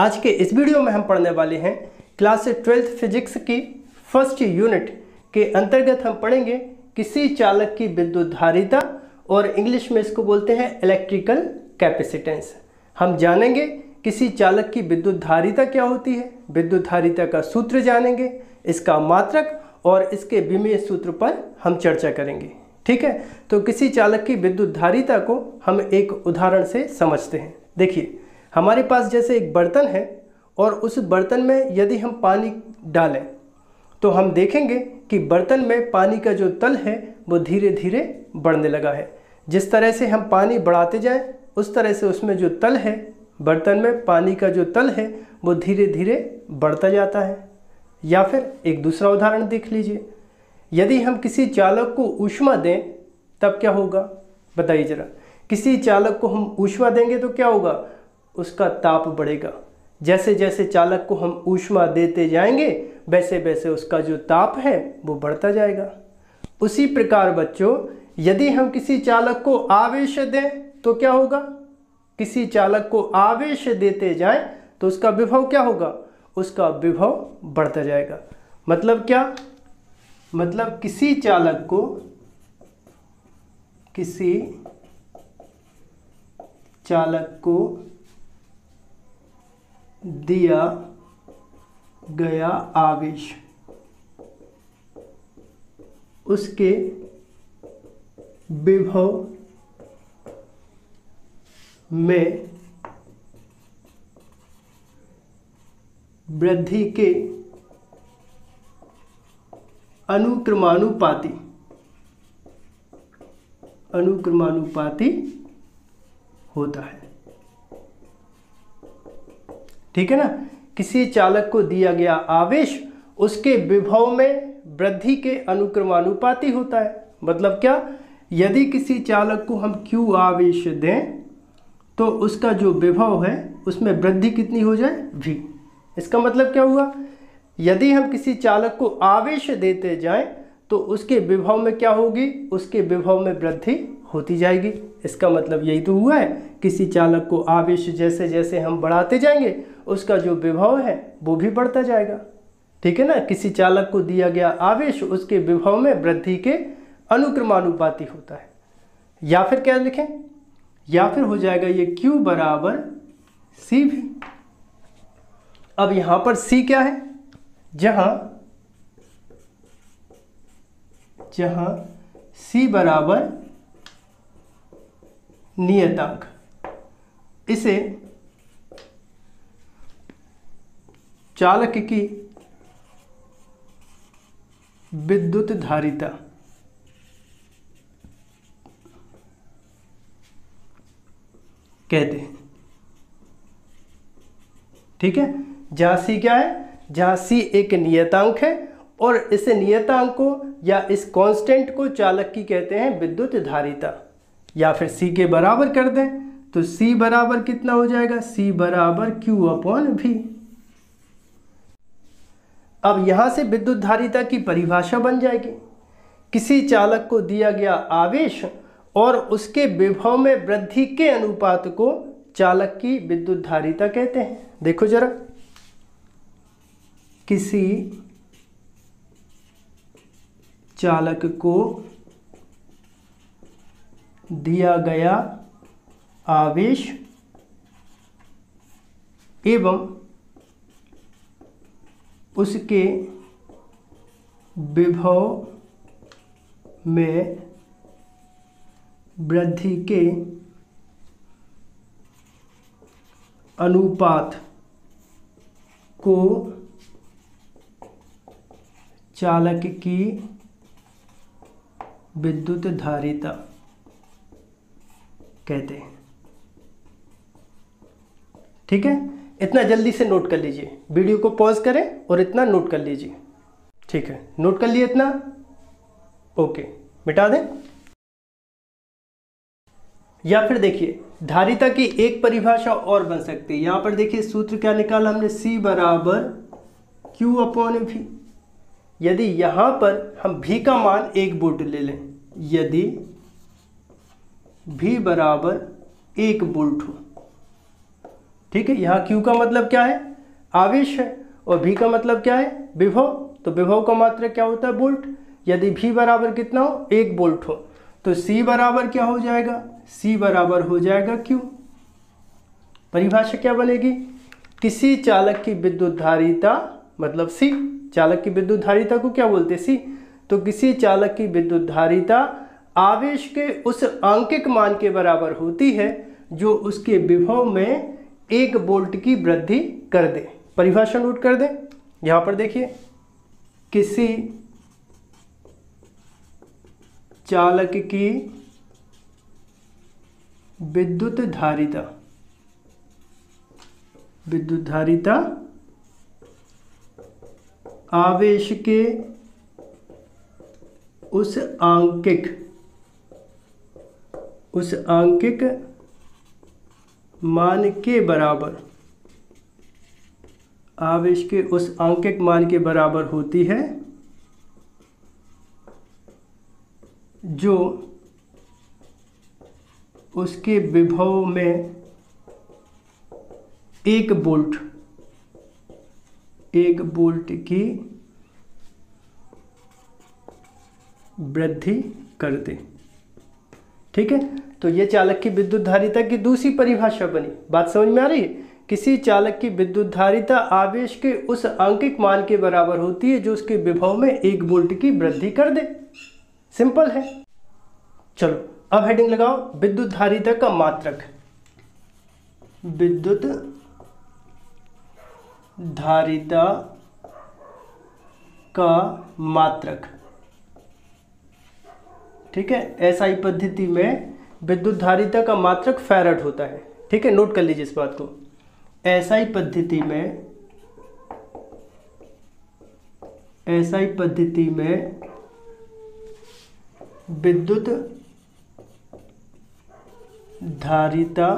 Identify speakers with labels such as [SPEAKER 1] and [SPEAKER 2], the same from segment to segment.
[SPEAKER 1] आज के इस वीडियो में हम पढ़ने वाले हैं क्लास 12th फिजिक्स की फर्स्ट यूनिट के अंतर्गत हम पढ़ेंगे किसी चालक की विद्युत धारिता और इंग्लिश में इसको बोलते हैं इलेक्ट्रिकल कैपेसिटेंस। हम जानेंगे किसी चालक की विद्युत धारिता क्या होती है, विद्युत धारिता का सूत्र जानेंगे, इसका मात्रक और इसके विमेय सूत्र पर हम चर्चा करेंगे। ठीक है, तो किसी चालक की विद्युत धारिता को हम एक उदाहरण से समझते हैं। देखिए, हमारे पास जैसे एक बर्तन है और उस बर्तन में यदि हम पानी डालें तो हम देखेंगे कि बर्तन में पानी का जो तल है वो धीरे धीरे बढ़ने लगा है। जिस तरह से हम पानी बढ़ाते जाएं उस तरह से उसमें जो तल है, बर्तन में पानी का जो तल है वो धीरे धीरे बढ़ता जाता है। या फिर एक दूसरा उदाहरण देख लीजिए, यदि हम किसी चालक को ऊष्मा दें तब क्या होगा, बताइए जरा। किसी चालक को हम ऊष्मा देंगे तो क्या होगा, उसका ताप बढ़ेगा। जैसे जैसे चालक को हम ऊष्मा देते जाएंगे वैसे वैसे उसका जो ताप है वो बढ़ता जाएगा। उसी प्रकार बच्चों, यदि हम किसी चालक को आवेश दें तो क्या होगा, किसी चालक को आवेश देते जाएं तो उसका विभव क्या होगा, उसका विभव बढ़ता जाएगा। मतलब क्या, मतलब किसी चालक को दिया गया आवेश उसके विभव में वृद्धि के अनुक्रमानुपाती होता है। ठीक है ना, किसी चालक को दिया गया आवेश उसके विभव में वृद्धि के अनुक्रमानुपाती होता है। मतलब क्या, यदि किसी चालक को हम Q आवेश दें तो उसका जो विभव है उसमें वृद्धि कितनी हो जाए, V। इसका मतलब क्या हुआ, यदि हम किसी चालक को आवेश देते जाएं तो उसके विभव में क्या होगी, उसके विभव में वृद्धि होती जाएगी। इसका मतलब यही तो हुआ है, किसी चालक को आवेश जैसे जैसे हम बढ़ाते जाएंगे उसका जो विभव है वो भी बढ़ता जाएगा। ठीक है ना, किसी चालक को दिया गया आवेश उसके विभव में वृद्धि के अनुक्रमानुपाती होता है। या फिर क्या लिखें, या फिर हो जाएगा ये Q बराबर CV। अब यहां पर C क्या है, जहां C बराबर नियतांक, इसे चालक की विद्युत धारिता कहते हैं। ठीक है, जहां C क्या है, जहां C एक नियतांक है और इस नियतांक को या इस कांस्टेंट को चालक की कहते हैं विद्युत धारिता। या फिर C के बराबर कर दें तो C बराबर कितना हो जाएगा, C बराबर Q/V। अब यहां से विद्युत धारिता की परिभाषा बन जाएगी, किसी चालक को दिया गया आवेश और उसके विभव में वृद्धि के अनुपात को चालक की विद्युत धारिता कहते हैं। देखो जरा, किसी चालक को दिया गया आवेश एवं उसके विभव में वृद्धि के अनुपात को चालक की विद्युत धारिता कहते हैं। ठीक है, इतना जल्दी से नोट कर लीजिए, वीडियो को पॉज करें और इतना नोट कर लीजिए। ठीक है, नोट कर लिए इतना, ओके, मिटा दें। या फिर देखिए, धारिता की एक परिभाषा और बन सकती है। यहां पर देखिए सूत्र क्या निकाला हमने, C बराबर Q/V। यदि यहाँ पर हम V का मान 1 वोल्ट ले लें, यदि V बराबर 1 वोल्ट हो ठीक है, यहाँ Q का मतलब क्या है, आवेश है, और V का मतलब क्या है, विभव। तो विभव का मात्रक क्या होता है, वोल्ट। यदि V बराबर कितना हो, 1 वोल्ट हो, तो C बराबर क्या हो जाएगा, C बराबर हो जाएगा Q। परिभाषा क्या बनेगी, किसी चालक की विद्युत धारिता मतलब C, चालक की विद्युत धारिता को क्या बोलते हैं, C। तो किसी चालक की विद्युत धारिता आवेश के उस आंकिक मान के बराबर होती है जो उसके विभव में 1 वोल्ट की वृद्धि कर दे। परिभाषा नोट कर दें, यहां पर देखिए, किसी चालक की विद्युत धारिता आवेश के उस आंकिक मान के बराबर, आवेश के उस आंकिक मान के बराबर होती है जो उसके विभव में 1 वोल्ट की वृद्धि कर दे। ठीक है, तो ये चालक की विद्युत धारिता की दूसरी परिभाषा बनी। बात समझ में आ रही है, किसी चालक की विद्युत धारिता आवेश के उस आंकिक मान के बराबर होती है जो उसके विभव में 1 वोल्ट की वृद्धि कर दे। सिंपल है। चलो अब हेडिंग लगाओ, विद्युत धारिता का मात्रक। विद्युत धारिता का मात्रक, ठीक है। एसआई पद्धति में विद्युत धारिता का मात्रक फैराड होता है। ठीक है, नोट कर लीजिए इस बात को। एसआई पद्धति में विद्युत धारिता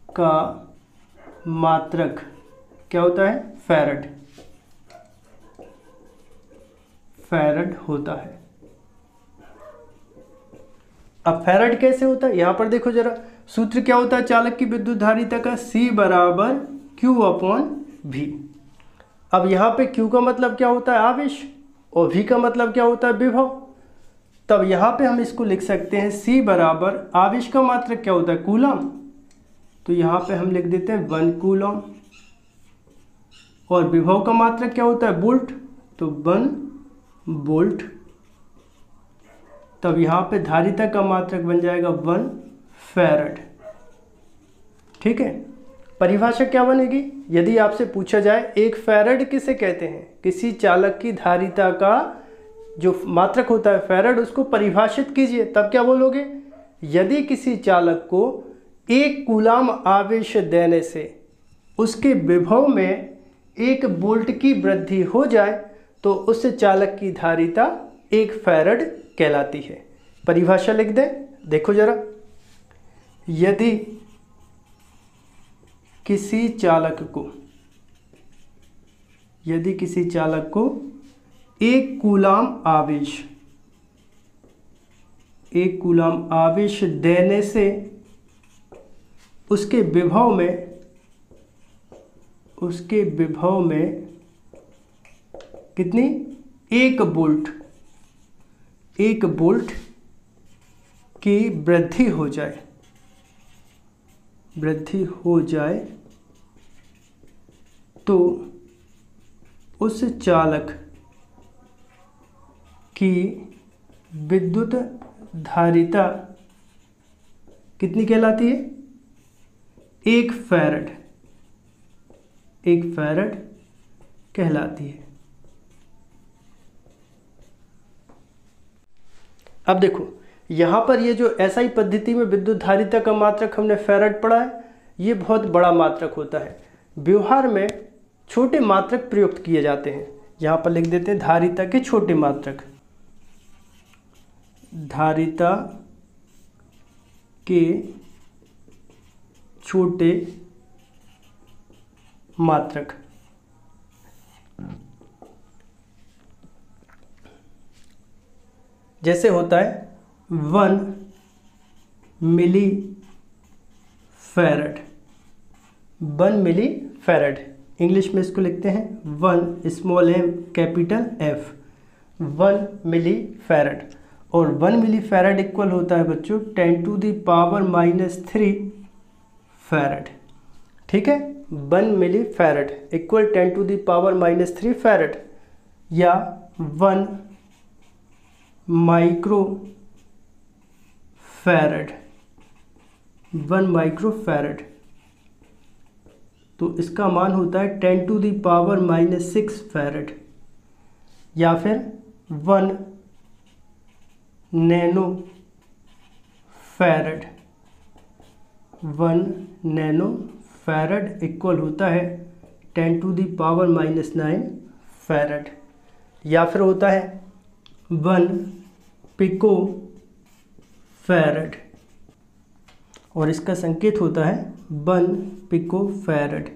[SPEAKER 1] का मात्रक क्या होता है, फैराड होता है। अब फैराड कैसे होता है, यहां पर देखो जरा, सूत्र क्या होता है चालक की विद्युत धारिता का, C बराबर Q/V। अब यहां पे Q का मतलब क्या होता है, आवेश, और V का मतलब क्या होता है, विभव। तब यहां पे हम इसको लिख सकते हैं C बराबर, आवेश का मात्रक क्या होता है, कूलम, तो यहां पे हम लिख देते हैं 1 कूलम, और विभव का मात्रक क्या होता है, वोल्ट, तो 1 वोल्ट। तब यहां पे धारिता का मात्रक बन जाएगा 1 फैराड। ठीक है, परिभाषा क्या बनेगी, यदि आपसे पूछा जाए 1 फैराड किसे कहते हैं, किसी चालक की धारिता का जो मात्रक होता है फैराड, उसको परिभाषित कीजिए, तब क्या बोलोगे, यदि किसी चालक को 1 कूलाम आवेश देने से उसके विभव में 1 वोल्ट की वृद्धि हो जाए तो उस चालक की धारिता 1 फैराड कहलाती है। परिभाषा लिख दें, देखो जरा, यदि किसी चालक को 1 कूलाम आवेश देने से उसके विभव में कितनी, 1 वोल्ट की वृद्धि हो जाए तो उस चालक की विद्युत धारिता कितनी कहलाती है, 1 फैराड कहलाती है। अब देखो यहां पर ये जो एसआई पद्धति में विद्युत धारिता का मात्रक हमने फैराड पढ़ा है, ये बहुत बड़ा मात्रक होता है। व्यवहार में छोटे मात्रक प्रयुक्त किए जाते हैं। यहां पर लिख देते हैं धारिता के छोटे मात्रक, धारिता के छोटे मात्रक। जैसे होता है 1 मिली फैरड, 1 मिली फैरड। इंग्लिश में इसको लिखते हैं 1 स्मॉल m कैपिटल F, 1 मिली फैरड। और 1 मिली फैरड इक्वल होता है बच्चों 10⁻³ फैरड। ठीक है, 1 मिली फैरड इक्वल 10⁻³ फैरड या 1 माइक्रो फैरड, 1 माइक्रो फैरड। तो इसका मान होता है 10⁻⁻6 फैरड या फिर 1 nano farad, 1 nano farad equal होता है 10⁻⁹ फैरड या फिर होता है 1 पिको फैरड और इसका संकेत होता है 1 पिको फैरड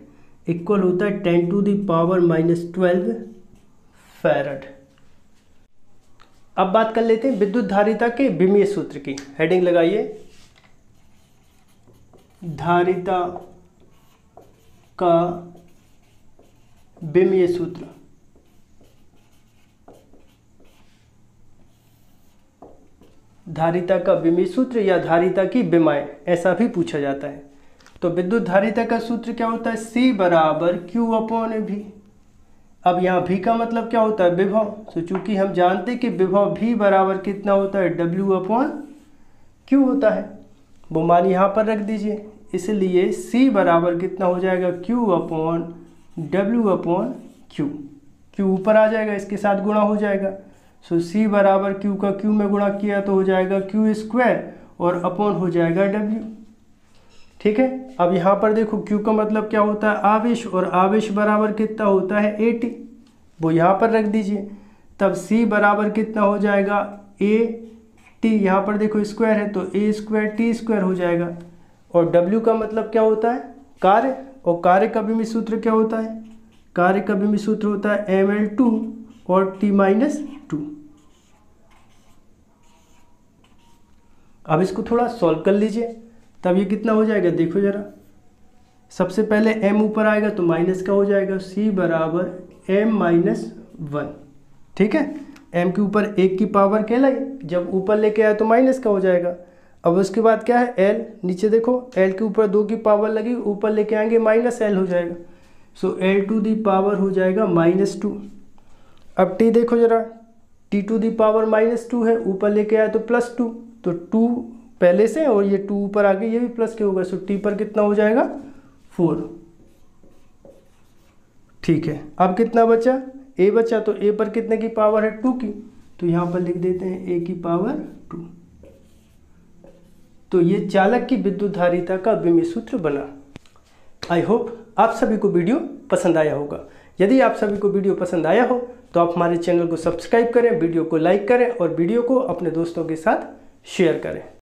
[SPEAKER 1] इक्वल होता है 10⁻12 फैरड। अब बात कर लेते हैं विद्युत धारिता के विमीय सूत्र की। हेडिंग लगाइए, धारिता का विमीय सूत्र। धारिता का विमीय सूत्र या धारिता की विमाएं, ऐसा भी पूछा जाता है। तो विद्युत धारिता का सूत्र क्या होता है? C बराबर Q/V। अब यहाँ V का मतलब क्या होता है? विभव। तो चूंकि हम जानते हैं कि विभव V बराबर कितना होता है? W/Q होता है, वो मान यहाँ पर रख दीजिए। इसलिए C बराबर कितना हो जाएगा? Q/W/Q। Q ऊपर आ जाएगा, इसके साथ गुणा हो जाएगा। सो C बराबर Q का Q में गुणा किया तो हो जाएगा Q² और अपॉन हो जाएगा W। ठीक है, अब यहाँ पर देखो Q का मतलब क्या होता है? आवेश, और आवेश बराबर कितना होता है? AT, वो यहाँ पर रख दीजिए। तब C बराबर कितना हो जाएगा? AT, यहाँ पर देखो स्क्वायर है तो A²T² हो जाएगा। और W का मतलब क्या होता है? कार्य, और कार्य का विमीय सूत्र क्या होता है? कार्य का विमीय सूत्र होता है ml2 और T-2। अब इसको थोड़ा सॉल्व कर लीजिए, तब ये कितना हो जाएगा? देखो जरा, सबसे पहले m ऊपर आएगा तो माइनस का हो जाएगा। C बराबर m-1। ठीक है, m के ऊपर 1 की पावर कहलाई, जब ऊपर लेके आया तो माइनस का हो जाएगा। अब उसके बाद क्या है? l, नीचे देखो l के ऊपर 2 की पावर लगी, ऊपर लेके आएंगे -l हो जाएगा। सो l² हो जाएगा -2। अब t देखो जरा, t² है, ऊपर लेके आया तो +2, तो 2 पहले से और ये 2 ऊपर आ गए, ये भी प्लस के होगा। सो t पर कितना हो जाएगा? 4। ठीक है, अब कितना बचा? a बचा, तो a पर कितने की पावर है? 2 की, तो यहाँ पर लिख देते हैं a की पावर 2। तो ये चालक की विद्युत धारिता का विमीय सूत्र बना। आई होप आप सभी को वीडियो पसंद आया होगा। यदि आप सभी को वीडियो पसंद आया हो तो आप हमारे चैनल को सब्सक्राइब करें, वीडियो को लाइक करें और वीडियो को अपने दोस्तों के साथ शेयर करें।